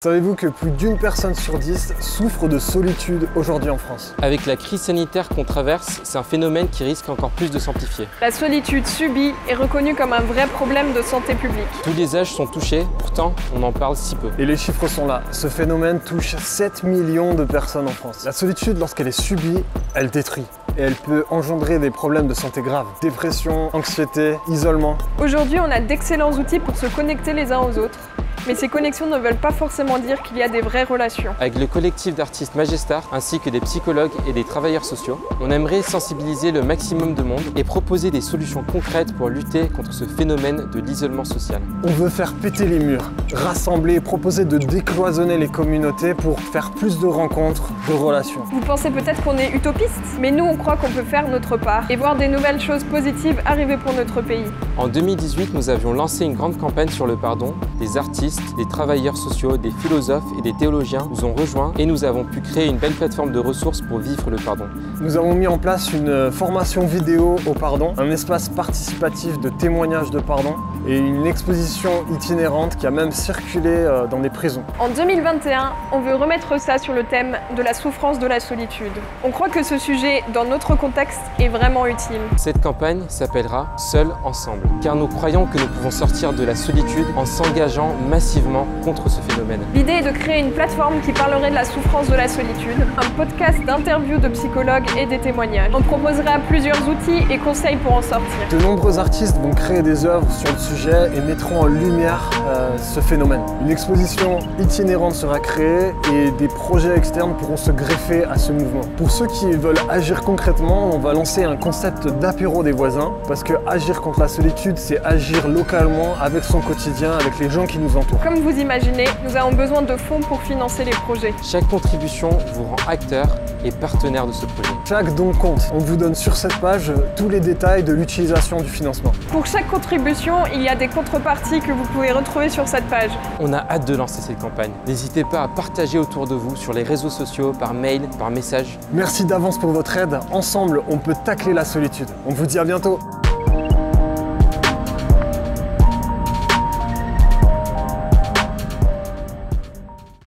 Savez-vous que plus d'une personne sur 10 souffre de solitude aujourd'hui en France? Avec la crise sanitaire qu'on traverse, c'est un phénomène qui risque encore plus de s'amplifier. La solitude subie est reconnue comme un vrai problème de santé publique. Tous les âges sont touchés, pourtant on en parle si peu. Et les chiffres sont là. Ce phénomène touche 7 millions de personnes en France. La solitude, lorsqu'elle est subie, elle détruit. Et elle peut engendrer des problèmes de santé graves. Dépression, anxiété, isolement. Aujourd'hui, on a d'excellents outils pour se connecter les uns aux autres. Mais ces connexions ne veulent pas forcément dire qu'il y a des vraies relations. Avec le collectif d'artistes Majestar, ainsi que des psychologues et des travailleurs sociaux, on aimerait sensibiliser le maximum de monde et proposer des solutions concrètes pour lutter contre ce phénomène de l'isolement social. On veut faire péter les murs, rassembler et proposer de décloisonner les communautés pour faire plus de rencontres, de relations. Vous pensez peut-être qu'on est utopiste, mais nous on croit qu'on peut faire notre part et voir des nouvelles choses positives arriver pour notre pays. En 2018, nous avions lancé une grande campagne sur le pardon. Des artistes, des travailleurs sociaux, des philosophes et des théologiens nous ont rejoints et nous avons pu créer une belle plateforme de ressources pour vivre le pardon. Nous avons mis en place une formation vidéo au pardon, un espace participatif de témoignages de pardon et une exposition itinérante qui a même circulé dans des prisons. En 2021, on veut remettre ça sur le thème de la souffrance de la solitude. On croit que ce sujet, dans notre contexte, est vraiment utile. Cette campagne s'appellera « Seuls ensemble » car nous croyons que nous pouvons sortir de la solitude en s'engageant massivement contre ce phénomène. L'idée est de créer une plateforme qui parlerait de la souffrance de la solitude, un podcast d'interviews de psychologues et des témoignages. On proposera plusieurs outils et conseils pour en sortir. De nombreux artistes vont créer des œuvres sur le sujet et mettront en lumière ce phénomène. Une exposition itinérante sera créée et des projets externes pourront se greffer à ce mouvement. Pour ceux qui veulent agir concrètement, on va lancer un concept d'apéro des voisins parce que agir contre la solitude, c'est agir localement avec son quotidien, avec les gens qui nous entourent. Comme vous imaginez, nous avons besoin de fonds pour financer les projets. Chaque contribution vous rend acteur et partenaire de ce projet. Chaque don compte. On vous donne sur cette page tous les détails de l'utilisation du financement. Pour chaque contribution, il y a des contreparties que vous pouvez retrouver sur cette page. On a hâte de lancer cette campagne. N'hésitez pas à partager autour de vous sur les réseaux sociaux, par mail, par message. Merci d'avance pour votre aide. Ensemble, on peut tacler la solitude. On vous dit à bientôt.